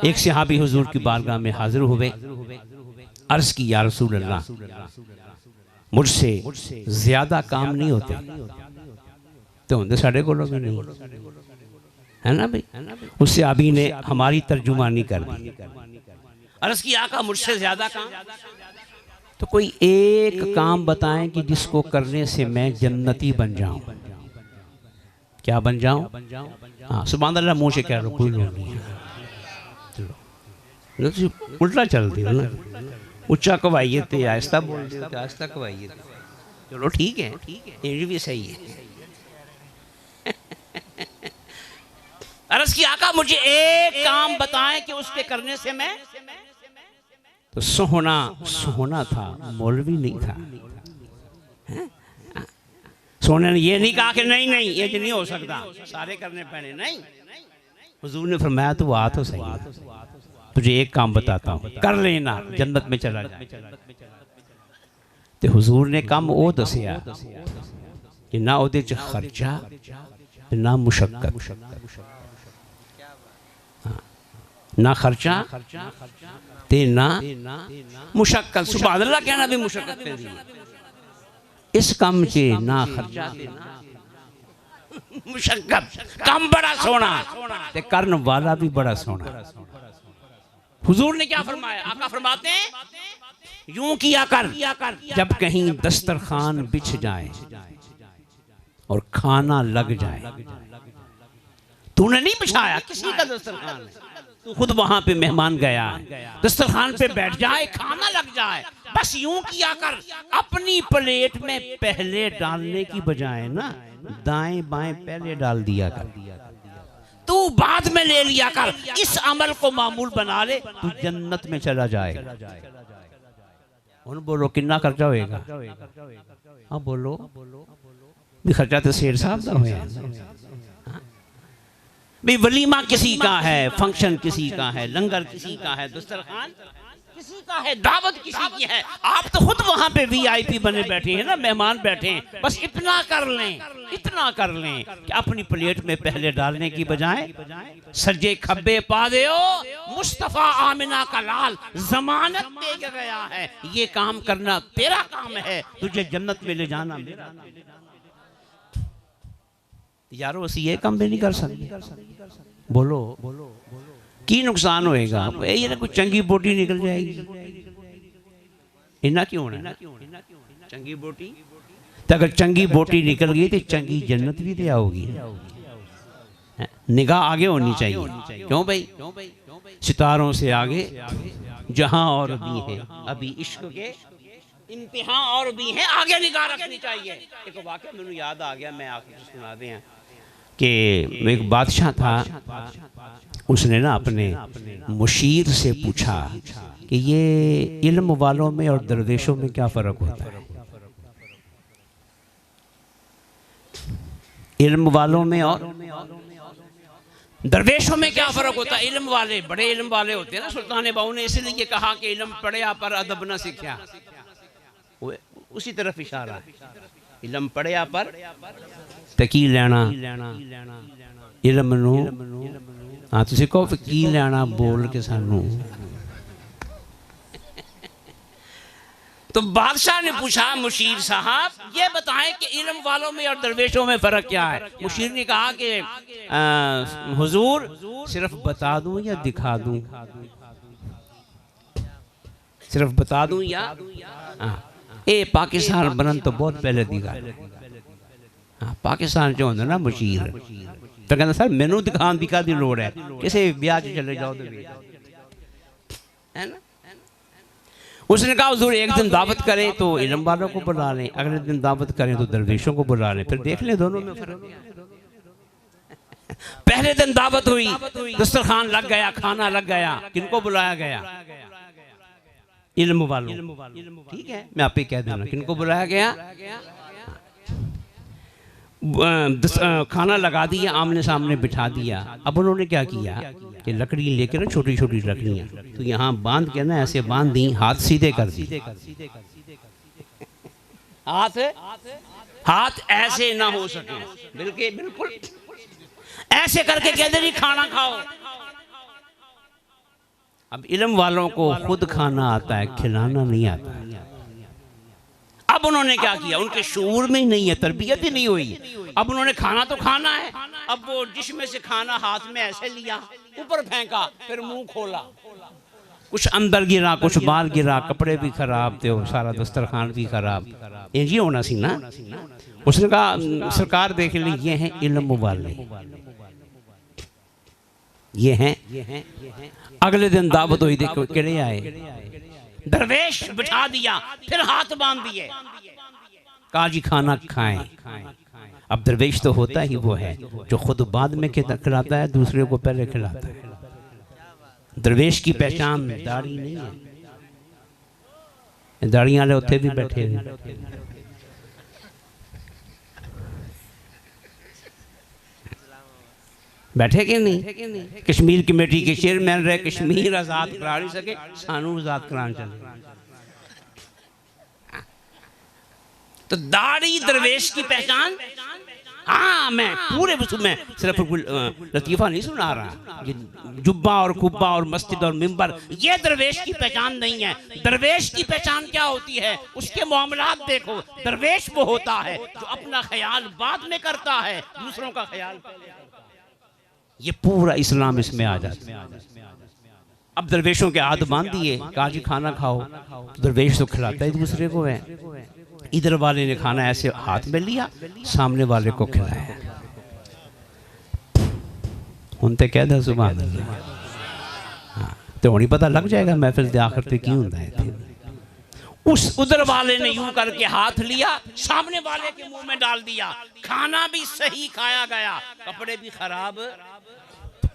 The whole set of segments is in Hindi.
एक सहाबी हुजूर की बारगाह में हाजिर हुए, अर्ज की या रसूल अल्लाह, मुझसे ज्यादा काम नहीं होते तो होंगे साढ़े को भी नहीं, है ना भाई। उस सहाबी ने हमारी तर्जुमानी कर दी, अर्ज की आका मुझसे ज्यादा काम, तो कोई एक काम बताएं कि जिसको करने से मैं जन्नती बन जाऊं। क्या बन जाऊं? हाँ सुभान अल्लाह, मुंह से कह रहा हूं, कोई लोग नहीं है, उल्टा चलती हो ना, उच्चा कवाइए थे, आहिस्ता बोल रहे थे, आहिस्ता कवाइए थे, चलो ठीक है, ये भी सही है। अर्ज की आका मुझे एक काम बताएं कि उसके करने से मैं, तो सोना था, मौलवी नहीं था। सोने ने ये नहीं कहा कि नहीं नहीं ये जो नहीं हो सकता, सारे करने पड़े, नहीं। हुजूर ने फरमाया तो आ तो सही, तुझे एक काम बताता हूँ, कर लेना, जन्नत में चला जाए। तो हुजूर ने काम वो दसिया कि ना उहदे च खर्चा ना मुशक्कत, ना खर्चा ते ना मुशक्कत। सुभान अल्लाह कहना भी मुशक्कत पे दी, इस काम से ना खर्चा मुशक्कत, काम बड़ा सोना ते करन वाला भी बड़ा सोना। हुजूर ने क्या फरमाया? आका फरमाते हैं यूं किया कर, जब कहीं दस्तरखान बिछ जाए और खाना लग जाए, तूने नहीं बिछाया, किसी का दस्तरखान है, तू खुद वहां पे मेहमान गया है, दस्तरखान पे बैठ जाए, खाना लग जाए, बस यूं किया कर, अपनी प्लेट में पहले डालने की बजाय ना दाएं बाएं पहले डाल दिया कर, तू बाद में ले लिया कर, इस अमल को मामूल बना ले, तू जन्नत में चला जाएगा। बोलो कितना खर्चा होएगा? हाँ बोलो भी, खर्चा तो शेर साहब का होया भाई। वलीमा किसी का है, फंक्शन किसी का है, लंगर किसी का है, दस्तरखान किसी का है, दावत किसी की है, आप तो खुद वहां पे वीआईपी बने बैठे हैं ना, मेहमान बैठे हैं, बस इतना कर लें कि अपनी प्लेट में पहले डालने की बजाय सज्जे खब्बे पा दे, मुस्तफा आमिना का लाल जमानत दे गया है, ये काम करना तेरा काम है, तुझे जन्नत में ले जाना मेरा। यारो ਅਸੀਂ ये काम भी नहीं कर सकते, बोलो की नुकसान होएगा? ये ना कोई चंगी बोटी निकल जाएगी, इन्ना क्यों होना? चंगी बोटी तो अगर चंगी बोटी निकल गई तो चंगी जन्नत भी दे आओगी। निगाह आगे होनी चाहिए, क्यों भाई? सितारों से आगे जहां और भी है, अभी इश्क के इम्तिहान और भी हैं, आगे निगाह रखनी चाहिए। एक वाकया मैंने याद आ गया, मैं आके सुना दें कि एक बादशाह था, उसने ना अपने मुशीर से पूछा कि ये इल्म वालों में और दरवेशों में क्या फ़र्क होता है? इल्म वालों में और दरवेशों में क्या फ़र्क होता है? इल्म वाले बड़े इल्म वाले होते हैं ना, सुल्तान बाहू ने इसलिए कहा कि इल्म पढ़िया पर अदब न सीखा, उसी तरफ इशारा, इल्म पढ़िया पर तकी लेना इल्म नू। हाँ तुसी कहो की लेना बोल के सानू। तो बादशाह ने पूछा मुशीर साहब ये बताएं कि इल्म वालों में और दरवेशों में फर्क क्या है? मुशीर ने कहा कि हुजूर सिर्फ बता दूं या दिखा दूं? सिर्फ बता दूं या ए पाकिस्तान बनन तो बहुत पहले दिखा। हाँ पाकिस्तान जो होंगे ना मुशीर तो कहना सर मैनू दिखाने की काहदी लोड़ है, किसी ब्याह चले जाओ तो है ना। उसने कहा हुजूर एक दिन दावत करें तो इल्म वालों को बुला लें, अगले दिन दावत करें तो दरवेशों को बुला लें, फिर देख लें दोनों में फर्क। पहले दिन दावत हुई, दस्तरखान लग गया, खाना लग गया, किनको बुलाया गया? इल्म वालों। ठीक है मैं आप ही कह दूंगा किनको बुलाया गया। खाना लगा दिया, आमने सामने बिठा दिया। अब उन्होंने क्या किया कि लकड़ी लेकर ना छोटी छोटी लकड़ियाँ तो यहाँ बांध के ना ऐसे बांध दी, हाथ सीधे कर दी। हाथ ऐसे ना हो सके, बिल्कुल ऐसे करके कहते नहीं खाना खाओ। अब इल्म वालों को खुद खाना आता है, खिलाना नहीं आता। अब उन्होंने क्या किया, उनके शऊर में ही नहीं है, तरबियत ही नहीं हुई। अब उन्होंने खाना तो खाना है, अब वो डिश में से खाना हाथ में ऐसे लिया, ऊपर फेंका, फिर मुंह खोला, कुछ अंदर गिरा, कुछ बाहर गिरा, कपड़े भी खराब थे, सारा दस्तरखान भी खराब। ये होना सी ना। उसने कहा सरकार देख ली, ये हैं इल्म वाले, ये हैं। अगले दिन दावत हुई, देखो किड़े आए, दरवेश बिठा दिया, फिर हाथ बांध दिए, कहा जी खाना खाएं। अब दरवेश तो होता ही वो है जो खुद बाद में खिलाता है, दूसरे को पहले खिलाता है। दरवेश की पहचान दाढ़ी नहीं है। दाढ़ी वाले उत्थे भी बैठे हैं, बैठे कि नहीं। कश्मीर कमेटी के चेयरमैन रहे, कश्मीर आजाद करा नहीं सके, सानू आजाद कराने चले। तो दाढ़ी दरवेश की पहचान। हाँ, मैं पूरे में सिर्फ लतीफ़ा नहीं सुना रहा, ये जुब्बा और कुब्बा और मस्जिद और मिंबर ये दरवेश की पहचान नहीं है। दरवेश की पहचान क्या होती है, उसके मामलात देखो। दरवेश वो होता है जो अपना ख्याल बाद में करता है, दूसरों का ख्याल पहले। ये पूरा इस्लाम इसमें आ जाता है। अब दरवेशों के हाथ बांध दिए, कहा जी खाना खाओ। दरवेश तो खिलाता ही दूसरे को है। इधर वाले ने खाना ऐसे हाथ में लिया, सामने वाले को खिलाया। उनते कह दे सुभान अल्लाह, तो नहीं पता लग जाएगा महफिल के आखिर पे क्यों होता है। उस उधर वाले ने यूं करके हाथ लिया, सामने वाले के मुंह में डाल दिया, खाना भी सही खाया गया, कपड़े भी खराब,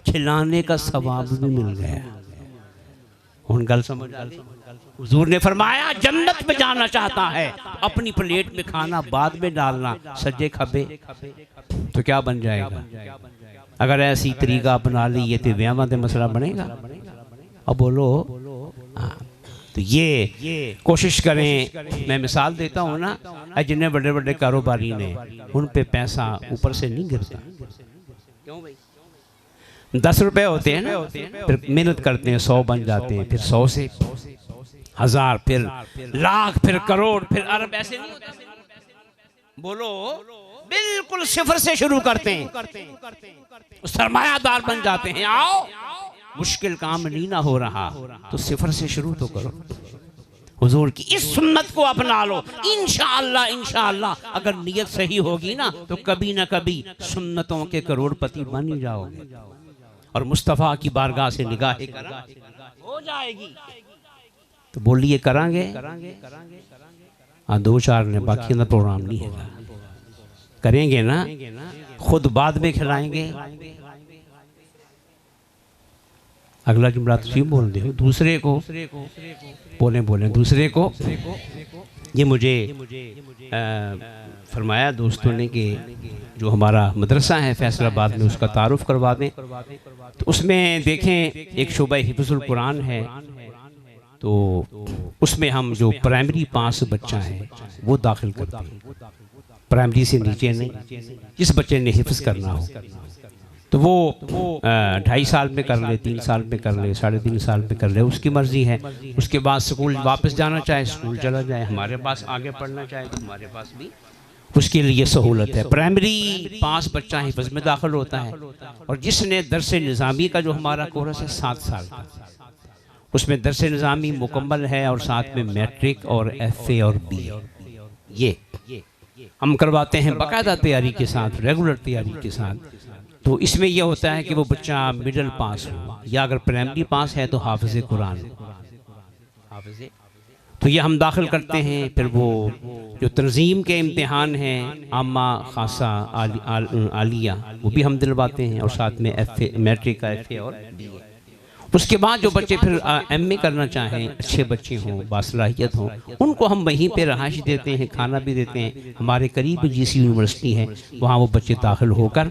खिलाने का सवाब भी मिल गया। उन गल समझ आ गई। हुजूर ने फरमाया जन्नत में जाना चाहता है, अपनी प्लेट में खाना बाद में डालना, सज्जे खबे तो क्या बन जाएगा। अगर ऐसी तरीका अपना ली ये तो व्याह का मसला बनेगा। अब बोलो तो ये कोशिश करें। मैं मिसाल देता हूँ ना, जिन्हें बड़े बड़े कारोबारी ने, उन पे पैसा ऊपर से नहीं गिरता। क्यों भाई? 10 रुपए होते हैं ना, फिर मेहनत करते हैं 100 बन जाते हैं, फिर 100 से 1000, फिर लाख, फिर करोड़, फिर अरब। ऐसे नहीं होता। बोलो बिल्कुल सिफर से शुरू करते हैं, सरमायादार बन जाते हैं। आओ मुश्किल काम नहीं ना हो रहा तो सिफर से शुरू तो करो। हुजूर की इस सुन्नत को अपना लो, इंशाअल्लाह इंशाअल्लाह अगर नियत सही होगी ना तो कभी ना कभी सुन्नतों के करोड़पति बन ही जाओगे और मुस्तफ़ा की बारगाह से निगाह हो जाएगी। तो बोलिए करांगे? हाँ 2-4 ने, बाकी का प्रोग्राम नहीं है। करेंगे ना, खुद बाद में खिलाएंगे। अगला जुमला तो बोल दे, दूसरे को बोले दूसरे को। ये मुझे फरमाया दोस्तों ने कि जो हमारा मदरसा है फैसलाबाद में, उसका तारुफ करवा दें। तो उसमें देखें एक शोबा हिफ्ज़ुल कुरान है, तो उसमें हम जो प्राइमरी पास बच्चा है वो दाखिल करते हैं। प्राइमरी से नीचे नहीं, जिस बच्चे ने हिफ्ज़ करना हो तो वो 2.5 साल में कर ले, 3 साल में कर ले, 3.5 साल में कर ले, उसकी मर्जी है। उसके बाद स्कूल वापस जाना चाहे स्कूल चला जाए, हमारे पास आगे पढ़ना चाहे तो हमारे पास भी उसके लिए सहूलत है। प्राइमरी पास बच्चा हिफ्ज़ में दाखिल होता है और जिसने दरसे निज़ामी का जो हमारा कोर्स है 7 साल का, उसमें दरसे निज़ामी मुकम्मल है और साथ में मैट्रिक और FA और BA ये हम करवाते हैं बाकायदा तैयारी के साथ, रेगुलर तैयारी के साथ। तो इसमें यह होता है कि वो बच्चा मिडिल पास हो या अगर प्राइमरी पास है तो हाफिज़ कुरान, तो ये हम दाखिल करते हैं। फिर वो जो तंजीम के इम्तिहान हैं आमा खासा आलिया वो भी हम दिलवाते हैं और साथ में FA मैट्रिक का FA और BA। उसके बाद जो बच्चे फिर MA करना चाहें, अच्छे बच्चे हों, बासलाहियत हों, उनको हम वहीं पे रहाइश देते हैं, खाना भी देते हैं। हमारे करीब GC यूनिवर्सिटी है, वहाँ वो बच्चे दाखिल होकर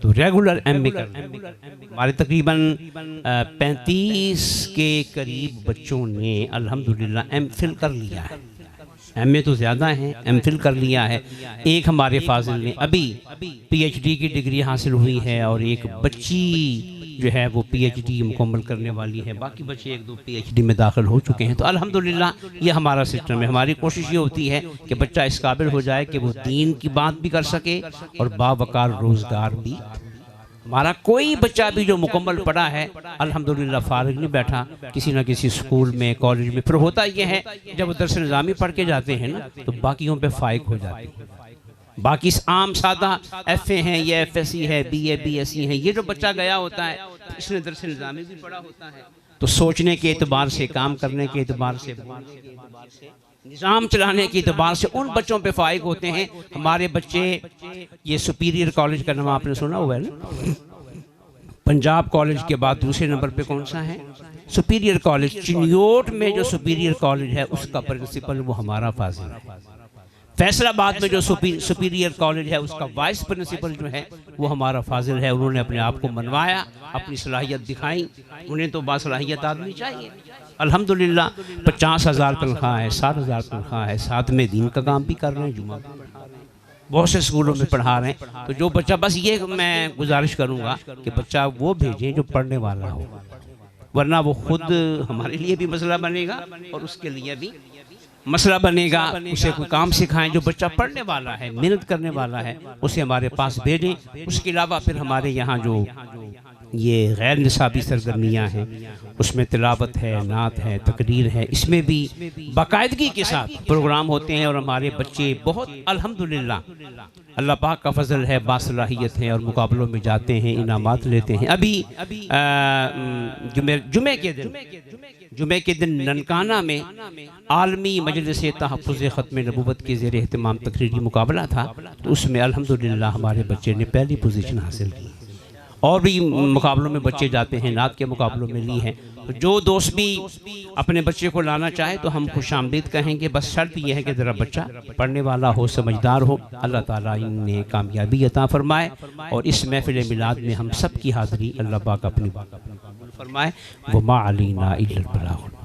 तो रेगुलर MA करते हैं। हमारे तकरीबन 35 के करीब बच्चों ने अल्हम्दुलिल्लाह MPhil कर लिया है। MA तो ज़्यादा है, MPhil कर लिया है। एक हमारे फाजिल ने अभी PhD की डिग्री हासिल हुई है और एक बच्ची जो है वो PhD मुकम्मल करने वाली है, बाकी बच्चे 1-2 PhD में दाखिल हो चुके हैं। तो अल्हम्दुलिल्लाह ये हमारा सिस्टम है। हमारी कोशिश ये होती है कि बच्चा इस काबिल हो जाए कि वो दीन की बात भी कर सके और बावकार रोज़गार भी। हमारा कोई बच्चा भी जो मुकम्मल पढ़ा है अल्हम्दुलिल्लाह फारिग नहीं बैठा, किसी ना किसी स्कूल में, कॉलेज में। फिर होता ये है जब वो दर्स निज़ामी पढ़ के जाते हैं ना तो बाकियों पे फाइक हो जाते हैं। बाकी आम सादा FA हैं, ये FSC है, BA BSc हैं, ये जो बच्चा गया होता है तो इसने दर्स निज़ामी भी पढ़ा होता है, तो सोचने के एतबार से, काम करने के एतबार से, निज़ाम चलाने के एतबार से उन बच्चों पे फाइक होते हैं। हमारे बच्चे, ये सुपीरियर कॉलेज का नाम आपने सुना हुआ है ना, पंजाब कॉलेज के बाद दूसरे नंबर पे कौन सा है? Superior college. चिन्योट में जो सुपीरियर कॉलेज है उसका प्रिंसिपल वो हमारा फाजिल है। फैसलाबाद में जो सुपीरियर कॉलेज है उसका वाइस प्रिंसिपल जो है वो हमारा फाजिल है। उन्होंने अपने आप को मनवाया, अपनी सलाहियत दिखाई। उन्हें तो बासलाहियत आदमी चाहिए। अल्हम्दुलिल्लाह 50,000 तनख्वाह है, 60,000 तनख्वाह है, साथ में दीन का काम भी कर रहे हैं, जुमा बहुत से स्कूलों में पढ़ा रहे हैं। तो जो बच्चा, बस ये मैं गुजारिश करूँगा कि बच्चा वो भेजें जो पढ़ने वाला हो, वरना वो खुद हमारे लिए भी मसला बनेगा और उसके लिए भी मसला बनेगा। उसे कोई काम सिखाएं, जो बच्चा पढ़ने वाला है, मेहनत करने वाला है, उसे हमारे पास भेजें। उसके अलावा फिर हमारे यहाँ जो ये गैर निसाबी सरगर्मियाँ हैं उसमें तिलावत है, नात है, तकरीर है, इसमें भी बाकायदगी के साथ प्रोग्राम होते हैं और हमारे बच्चे बहुत अल्हम्दुलिल्लाह अल्लाह पाक का फजल है, बासलाहियत है और मुकाबलों में जाते हैं, इनामात लेते हैं। अभी जुमे के दिन ननकाना में आलमी मजलिस तहफ़्फ़ुज़ ख़त्म नबूवत के ज़ेर एहतमाम तकरीरी मुकाबला था, तो उसमें अल्हम्दुलिल्लाह हमारे बच्चे ने पहली पोजीशन हासिल की। और भी मुकाबलों में बच्चे जाते हैं, नात के मुकाबलों में ली हैं। तो जो दोस्त भी अपने बच्चे को लाना चाहे तो हम खुशामदीद कहेंगे। बस शर्त यह है कि ज़रा बच्चा पढ़ने वाला हो, समझदार हो। अल्लाह ताला इन्हें कामयाबी अता फरमाए और इस महफ़िल मिलाद में हम सब की हाज़िरी अल्लाह पाक अपनी फरमाए। वमा अलैना इल्लल बलाग।